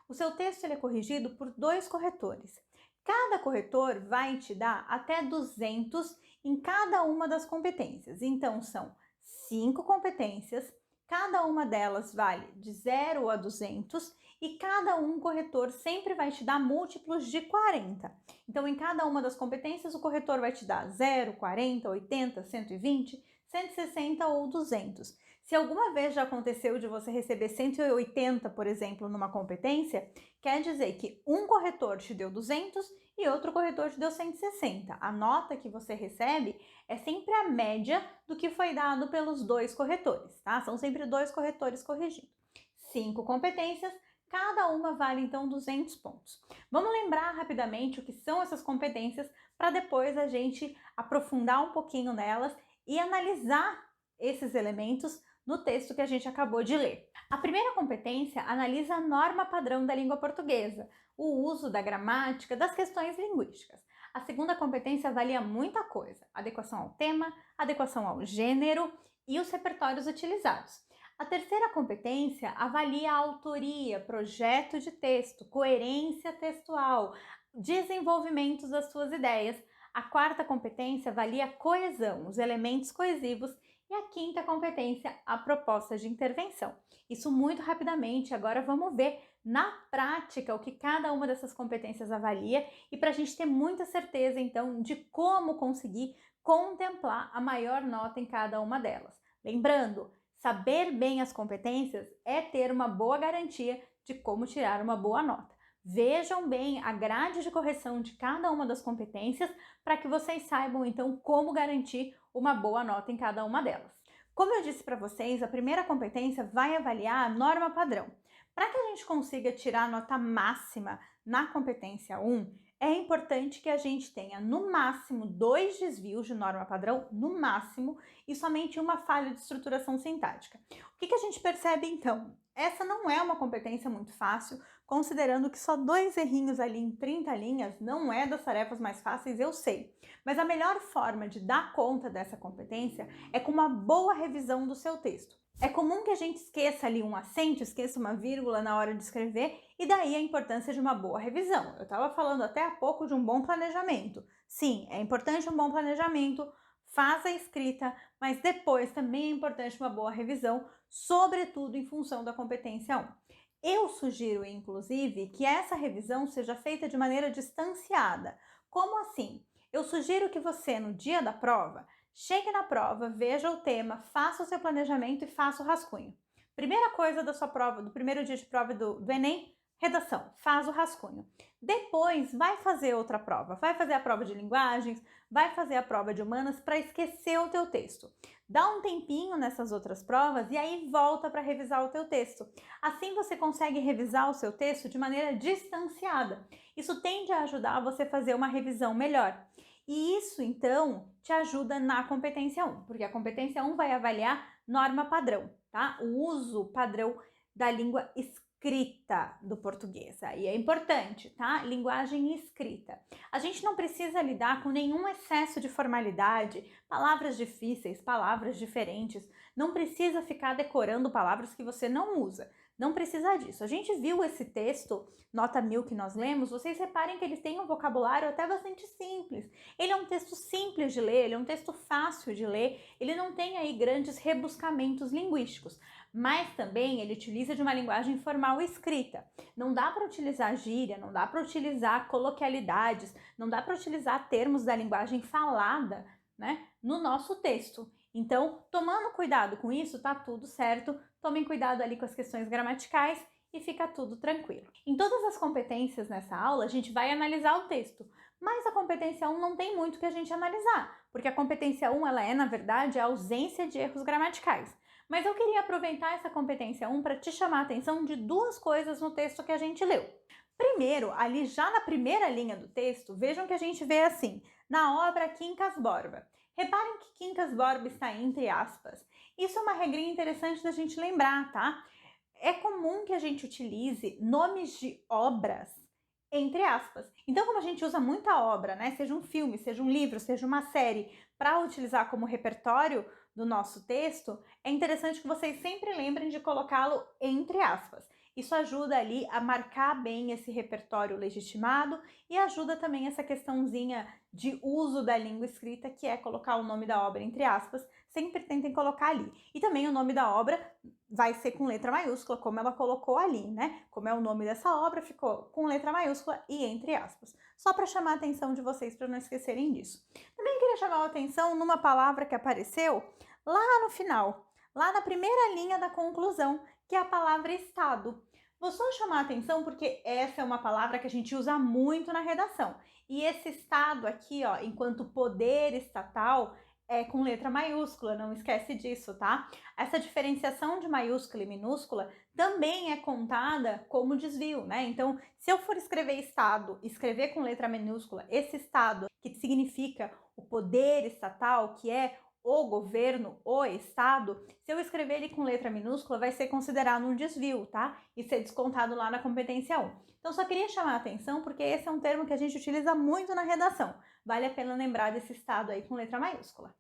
O seu texto ele é corrigido por 2 corretores. Cada corretor vai te dar até 200 em cada uma das competências. Então, são 5 competências, cada uma delas vale de 0 a 200 e cada um corretor sempre vai te dar múltiplos de 40. Então, em cada uma das competências, o corretor vai te dar 0, 40, 80, 120, 160 ou 200. Se alguma vez já aconteceu de você receber 180, por exemplo, numa competência, quer dizer que um corretor te deu 200 e outro corretor te deu 160. A nota que você recebe é sempre a média do que foi dado pelos 2 corretores, tá? São sempre 2 corretores corrigindo. 5 competências, cada uma vale então 200 pontos. Vamos lembrar rapidamente o que são essas competências para depois a gente aprofundar um pouquinho nelas e analisar esses elementos no texto que a gente acabou de ler. A primeira competência analisa a norma padrão da língua portuguesa, o uso da gramática, das questões linguísticas. A segunda competência avalia muita coisa: adequação ao tema, adequação ao gênero e os repertórios utilizados. A terceira competência avalia a autoria, projeto de texto, coerência textual, desenvolvimento das suas ideias. A quarta competência avalia a coesão, os elementos coesivos. E a quinta competência, a proposta de intervenção. Isso muito rapidamente, agora vamos ver na prática o que cada uma dessas competências avalia e para a gente ter muita certeza então de como conseguir contemplar a maior nota em cada uma delas. Lembrando, saber bem as competências é ter uma boa garantia de como tirar uma boa nota. Vejam bem a grade de correção de cada uma das competências para que vocês saibam então como garantir uma boa nota em cada uma delas. Como eu disse para vocês, a primeira competência vai avaliar a norma padrão. Para que a gente consiga tirar a nota máxima na competência 1, é importante que a gente tenha no máximo 2 desvios de norma padrão, no máximo, e somente uma falha de estruturação sintática. O que a gente percebe então? Essa não é uma competência muito fácil, considerando que só 2 errinhos ali em 30 linhas não é das tarefas mais fáceis, eu sei. Mas a melhor forma de dar conta dessa competência é com uma boa revisão do seu texto. É comum que a gente esqueça ali um acento, esqueça uma vírgula na hora de escrever, e daí a importância de uma boa revisão. Eu estava falando até há pouco de um bom planejamento. Sim, é importante um bom planejamento, faz a escrita, mas depois também é importante uma boa revisão, sobretudo em função da competência 1. Eu sugiro, inclusive, que essa revisão seja feita de maneira distanciada. Como assim? Eu sugiro que você, no dia da prova, chegue na prova, veja o tema, faça o seu planejamento e faça o rascunho. Primeira coisa da sua prova, do primeiro dia de prova do Enem, redação, faz o rascunho. Depois vai fazer outra prova, vai fazer a prova de linguagens, vai fazer a prova de humanas para esquecer o teu texto. Dá um tempinho nessas outras provas e aí volta para revisar o teu texto. Assim você consegue revisar o seu texto de maneira distanciada. Isso tende a ajudar você a fazer uma revisão melhor. E isso, então, te ajuda na competência 1, porque a competência 1 vai avaliar norma padrão, tá? O uso padrão da língua escrita do português. Aí é importante, tá? Linguagem escrita. A gente não precisa lidar com nenhum excesso de formalidade, palavras difíceis, palavras diferentes. Não precisa ficar decorando palavras que você não usa. Não precisa disso. A gente viu esse texto, nota 1000 que nós lemos, vocês reparem que ele tem um vocabulário até bastante simples. Ele é um texto simples de ler, ele é um texto fácil de ler, ele não tem aí grandes rebuscamentos linguísticos, mas também ele utiliza de uma linguagem formal escrita. Não dá para utilizar gíria, não dá para utilizar coloquialidades, não dá para utilizar termos da linguagem falada, né, no nosso texto. Então, tomando cuidado com isso, tá tudo certo. Tomem cuidado ali com as questões gramaticais e fica tudo tranquilo. Em todas as competências nessa aula, a gente vai analisar o texto, mas a competência 1 não tem muito que a gente analisar, porque a competência 1 ela é, na verdade, a ausência de erros gramaticais. Mas eu queria aproveitar essa competência 1 para te chamar a atenção de 2 coisas no texto que a gente leu. Primeiro, ali já na primeira linha do texto, vejam que a gente vê assim, na obra Quincas Borba. Reparem que Quincas Borba está entre aspas. Isso é uma regrinha interessante da gente lembrar, tá? É comum que a gente utilize nomes de obras entre aspas. Então, como a gente usa muita obra, né? Seja um filme, seja um livro, seja uma série, para utilizar como repertório do nosso texto, é interessante que vocês sempre lembrem de colocá-lo entre aspas. Isso ajuda ali a marcar bem esse repertório legitimado e ajuda também essa questãozinha de uso da língua escrita, que é colocar o nome da obra entre aspas, sempre tentem colocar ali. E também o nome da obra vai ser com letra maiúscula, como ela colocou ali, né? Como é o nome dessa obra, ficou com letra maiúscula e entre aspas. Só para chamar a atenção de vocês, para não esquecerem disso. Também queria chamar a atenção numa palavra que apareceu lá no final, lá na primeira linha da conclusão, que é a palavra Estado. Vou só chamar a atenção porque essa é uma palavra que a gente usa muito na redação. E esse Estado aqui, ó, enquanto poder estatal, é com letra maiúscula, não esquece disso, tá? Essa diferenciação de maiúscula e minúscula também é contada como desvio, né? Então, se eu for escrever Estado, escrever com letra minúscula, esse Estado, que significa o poder estatal, que é o governo, o Estado, se eu escrever ele com letra minúscula, vai ser considerado um desvio, tá? E ser descontado lá na competência 1. Então, só queria chamar a atenção, porque esse é um termo que a gente utiliza muito na redação. Vale a pena lembrar desse Estado aí com letra maiúscula.